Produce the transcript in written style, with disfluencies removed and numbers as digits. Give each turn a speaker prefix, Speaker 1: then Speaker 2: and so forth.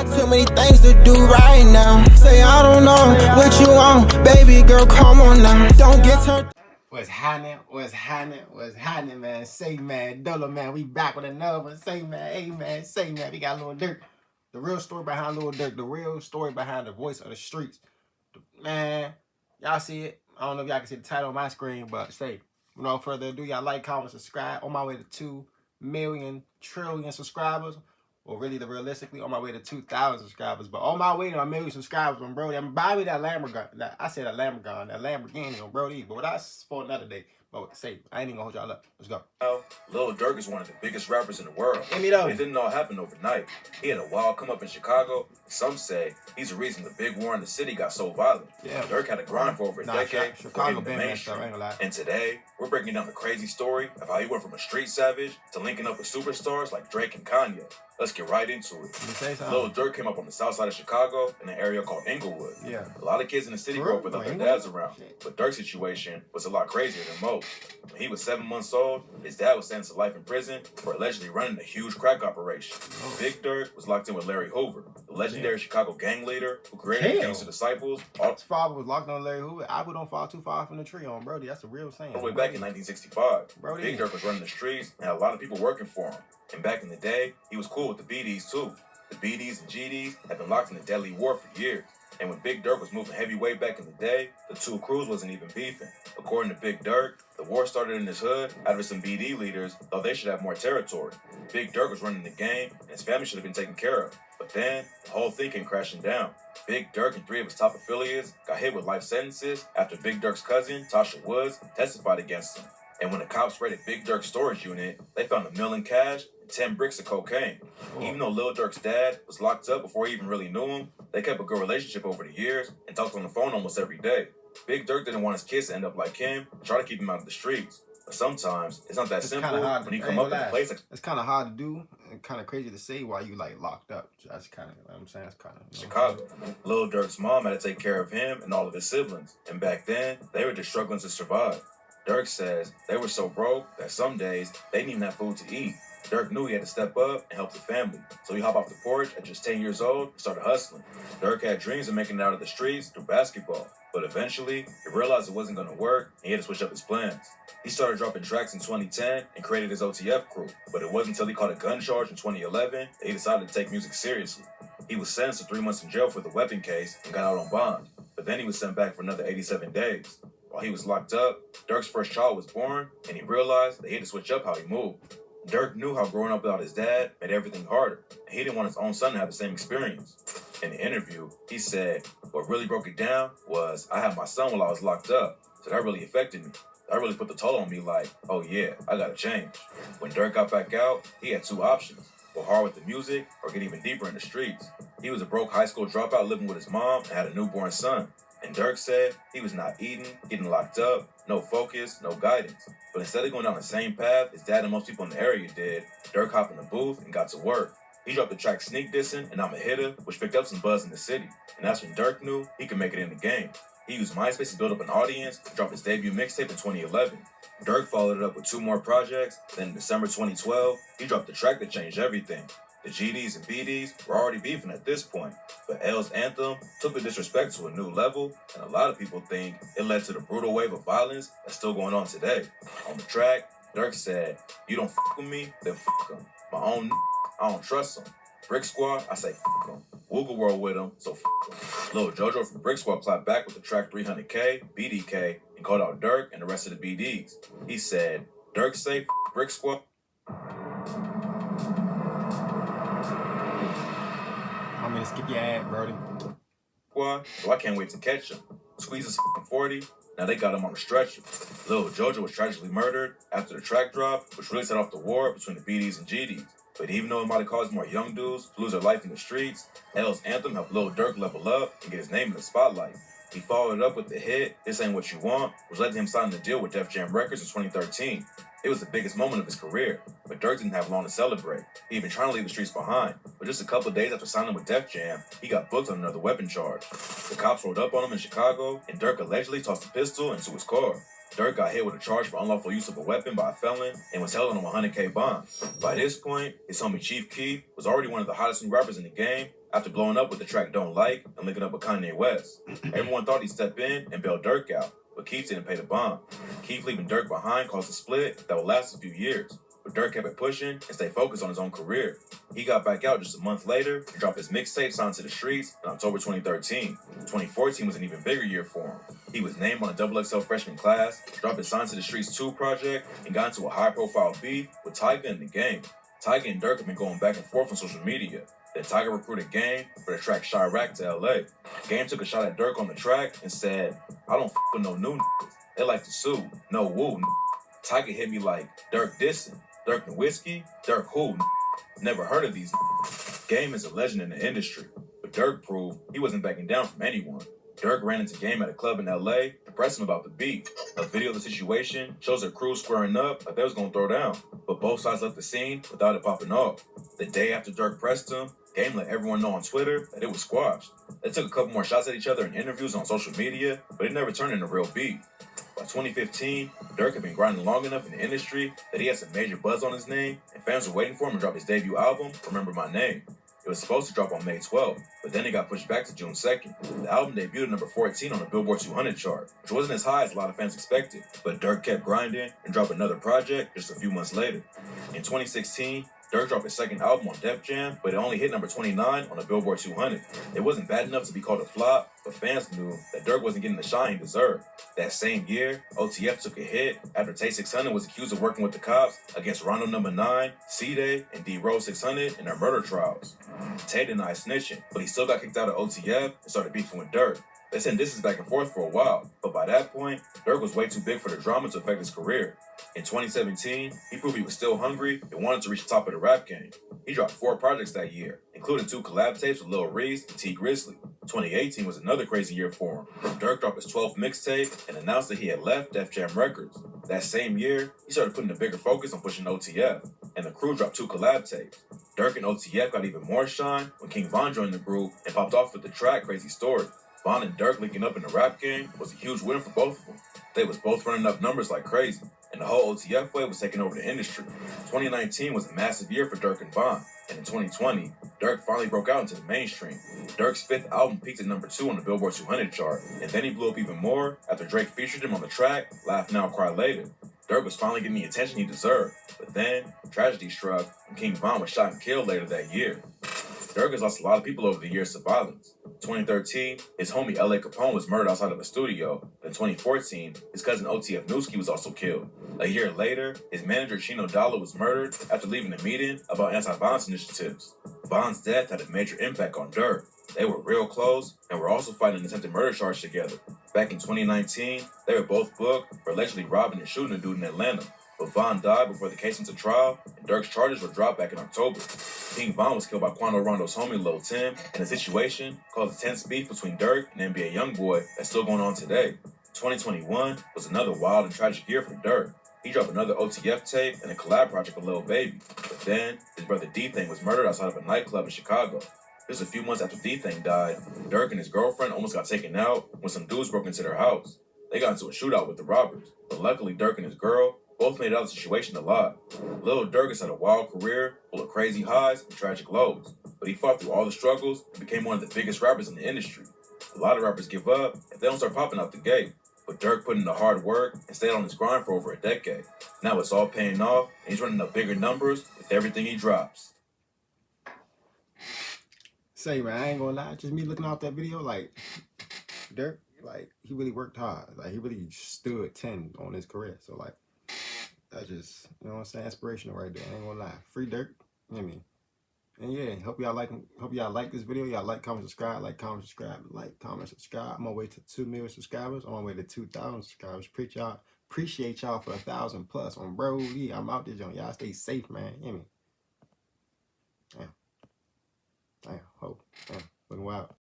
Speaker 1: got too many things to do right now. Say I don't know what you want, baby girl, come on now. Don't get turned.
Speaker 2: What's happening, man? Say, man, Dollar, man, we back with another one. Say, man, hey, man, say, man, we got Lil Durk. The real story behind Lil Durk, the real story behind the voice of the streets. Man, y'all see it. I don't know if y'all can see the title on my screen, but say, without further ado, y'all like, comment, subscribe. On my way to 2 million trillion subscribers. Or really, realistically, on my way to 2,000 subscribers. But on my way to 1 million subscribers, bro, I'm buying me that Lamborghini. I said that Lamborghini, bro. But that's for another day. But say, I ain't even gonna hold y'all up. Let's go.
Speaker 3: Lil Durk is one of the biggest rappers in the world.
Speaker 2: Give me those.
Speaker 3: It didn't all happen overnight. He had a wild come up in Chicago. Some say he's the reason the big war in the city got so violent.
Speaker 2: Yeah.
Speaker 3: Durk had a grind for over a decade.
Speaker 2: Chicago been messed up, I ain't gonna lie.
Speaker 3: And today, we're breaking down the crazy story of how he went from a street savage to linking up with superstars like Drake and Kanye. Let's get right into it. Lil Durk came up on the south side of Chicago in an area called Inglewood.
Speaker 2: Yeah.
Speaker 3: A lot of kids in the city grew up without their dads around. But Durk's situation was a lot crazier than most. When he was 7 months old, his dad was sentenced to life in prison for allegedly running a huge crack operation. Big Durk was locked in with Larry Hoover, the legendary Chicago gang leader who created the Gangster Disciples.
Speaker 2: His father was locked on Larry Hoover. Apple don't fall too far from the tree on Brody. That's a real saying.
Speaker 3: All the way back in 1965, Big Durk was running the streets and had a lot of people working for him. And back in the day, he was cool with the BDs too. The BDs and GDs had been locked in a deadly war for years. And when Big Durk was moving heavyweight back in the day, the two crews wasn't even beefing. According to Big Durk, the war started in his hood after some BD leaders thought they should have more territory. Big Durk was running the game, and his family should have been taken care of. But then, the whole thing came crashing down. Big Durk and 3 of his top affiliates got hit with life sentences after Big Durk's cousin, Tasha Woods, testified against him. And when the cops raided Big Durk's storage unit, they found $1 million in cash and 10 bricks of cocaine. Even though Lil Durk's dad was locked up before he even really knew him, they kept a good relationship over the years and talked on the phone almost every day. Big Durk didn't want his kids to end up like him and try to keep him out of the streets. But sometimes it's not that simple when you come up with a place like
Speaker 2: it's kind of hard to do and kind of crazy to say while you like locked up. That's kind of, you know what I'm saying, that's kind of
Speaker 3: Chicago. Lil Durk's mom had to take care of him and all of his siblings. And back then, they were just struggling to survive. Durk says they were so broke that some days they didn't even have food to eat. Durk knew he had to step up and help the family, so he hopped off the porch at just 10 years old and started hustling. Durk had dreams of making it out of the streets through basketball, but eventually he realized it wasn't going to work and he had to switch up his plans. He started dropping tracks in 2010 and created his OTF crew, but it wasn't until he caught a gun charge in 2011 that he decided to take music seriously. He was sentenced to 3 months in jail for the weapon case and got out on bond, but then he was sent back for another 87 days. While he was locked up, Durk's first child was born, and he realized that he had to switch up how he moved. Durk knew how growing up without his dad made everything harder, and he didn't want his own son to have the same experience. In the interview, he said, "What really broke it down was I had my son while I was locked up, so that really affected me. That really put the toll on me like, oh yeah, I gotta change." When Durk got back out, he had 2 options: go hard with the music or get even deeper in the streets. He was a broke high school dropout living with his mom and had a newborn son. And Durk said he was not eating, getting locked up, no focus, no guidance. But instead of going down the same path his dad and most people in the area did, Durk hopped in the booth and got to work. He dropped the track Sneak Dissin' and I'm a Hitter, which picked up some buzz in the city. And that's when Durk knew he could make it in the game. He used MySpace to build up an audience and dropped his debut mixtape in 2011. Durk followed it up with 2 more projects. Then in December 2012, he dropped the track that changed everything. The GDs and BDs were already beefing at this point, but L's anthem took the disrespect to a new level, and a lot of people think it led to the brutal wave of violence that's still going on today. On the track, Durk said, "You don't fuck with me, then fuck him. My own I don't trust him. Brick Squad, I say fuck him. Woogle World with him, so fuck him." Lil Jojo from Brick Squad clapped back with the track 300K, BDK, and called out Durk and the rest of the BDs. He said, "Durk say Brick Squad."
Speaker 2: I'm gonna skip your ad, Brody.
Speaker 3: So I can't wait to catch him. Squeeze his 40. Now they got him on a stretcher. Lil Jojo was tragically murdered after the track drop, which really set off the war between the BDs and GDs. But even though it might have caused more young dudes to lose their life in the streets, L's anthem helped Lil Durk level up and get his name in the spotlight. He followed it up with the hit This Ain't What You Want, which led to him signing the deal with Def Jam Records in 2013. It was the biggest moment of his career, but Durk didn't have long to celebrate. He had been trying to leave the streets behind, but just a couple of days after signing with Def Jam, he got booked on another weapon charge. The cops rolled up on him in Chicago, and Durk allegedly tossed a pistol into his car. Durk got hit with a charge for unlawful use of a weapon by a felon and was held on a $100K bond. By this point, his homie Chief Keef was already one of the hottest new rappers in the game, After blowing up with the track Don't Like and linking up with Kanye West, everyone thought he'd step in and bail Durk out, but Keith didn't pay the bond. Keith leaving Durk behind caused a split that would last a few years, but Durk kept it pushing and stayed focused on his own career. He got back out just a month later and dropped his mixtape Signed to the Streets in October 2013. 2014 was an even bigger year for him. He was named on a XXL freshman class, dropped his Signed to the Streets 2 project, and got into a high-profile beef with Tyga in the game. Tyga and Durk have been going back and forth on social media. Then Tyga recruited Game for the track Chirac to LA. Game took a shot at Durk on the track and said, "I don't f with no new niggas. They like to sue. No woo." Tyga hit me like, "Durk dissing. Durk the whiskey? Durk who? Never heard of these." Game is a legend in the industry, but Durk proved he wasn't backing down from anyone. Durk ran into Game at a club in LA to press him about the beef. A video of the situation shows their crew squaring up like they was gonna throw down, but both sides left the scene without it popping off. The day after Durk pressed him, Game let everyone know on Twitter that it was squashed. They took a couple more shots at each other in interviews on social media, but it never turned into real beef. By 2015, Durk had been grinding long enough in the industry that he had some major buzz on his name, and fans were waiting for him to drop his debut album, Remember My Name. It was supposed to drop on May 12th, but then it got pushed back to June 2nd. The album debuted at number 14 on the Billboard 200 chart, which wasn't as high as a lot of fans expected, but Durk kept grinding and dropped another project just a few months later. In 2016, Durk dropped his second album on Def Jam, but it only hit number 29 on the Billboard 200. It wasn't bad enough to be called a flop, but fans knew that Durk wasn't getting the shine he deserved. That same year, OTF took a hit after Tay 600 was accused of working with the cops against Rondo No. 9, C-Day, and D-Rose 600 in their murder trials. Tay denied snitching, but he still got kicked out of OTF and started beefing with Durk. They sent disses back and forth for a while, but by that point, Durk was way too big for the drama to affect his career. In 2017, he proved he was still hungry and wanted to reach the top of the rap game. He dropped 4 projects that year, including 2 collab tapes with Lil Reese and T Grizzly. 2018 was another crazy year for him. Durk dropped his 12th mixtape and announced that he had left Def Jam Records. That same year, he started putting a bigger focus on pushing OTF, and the crew dropped 2 collab tapes. Durk and OTF got even more shine when King Von joined the group and popped off with the track Crazy Story. Von and Durk linking up in the rap game was a huge win for both of them. They was both running up numbers like crazy, and the whole OTF wave was taking over the industry. 2019 was a massive year for Durk and Von, and in 2020, Durk finally broke out into the mainstream. Durk's 5th album peaked at number 2 on the Billboard 200 chart, and then he blew up even more after Drake featured him on the track Laugh Now, Cry Later. Durk was finally getting the attention he deserved, but then tragedy struck when King Von was shot and killed later that year. Durk has lost a lot of people over the years to violence. In 2013, his homie L.A. Capone was murdered outside of a studio. In 2014, his cousin OTF Newski was also killed. A year later, his manager Chino Dollar was murdered after leaving a meeting about anti-violence initiatives. Von's death had a major impact on Durk. They were real close and were also fighting an attempted murder charge together. Back in 2019, they were both booked for allegedly robbing and shooting a dude in Atlanta. But Von died before the case went to trial, and Durk's charges were dropped back in October. King Von was killed by Quando Rondo's homie Lil Tim, and the situation caused a tense beef between Durk and NBA YoungBoy that's still going on today. 2021 was another wild and tragic year for Durk. He dropped another OTF tape and a collab project with Lil Baby. But then, his brother D-Thing was murdered outside of a nightclub in Chicago. Just a few months after D-Thing died, Durk and his girlfriend almost got taken out when some dudes broke into their house. They got into a shootout with the robbers, but luckily Durk and his girl both made it out of the situation alive. Lil Durk has had a wild career full of crazy highs and tragic lows, but he fought through all the struggles and became one of the biggest rappers in the industry. A lot of rappers give up if they don't start popping out the gate, but Durk put in the hard work and stayed on his grind for over a decade. Now it's all paying off, and he's running up bigger numbers with everything he drops.
Speaker 2: Say, man, I ain't gonna lie, just me looking off that video, like, Durk, like, he really worked hard. Like, he really stood 10 on his career. So, like, that's just, you know what I'm saying, inspirational right there. I ain't gonna lie. Free Durk, you know what I mean? And yeah, hope y'all like this video. Y'all like, comment, subscribe, like, comment, subscribe. I'm on my way to 2 million subscribers. I'm on my way to 2,000 subscribers. Appreciate y'all for 1,000 plus on Brody. I'm out there, John. Y'all stay safe, man. You know what I mean? Damn. Hope. Damn. Looking wild.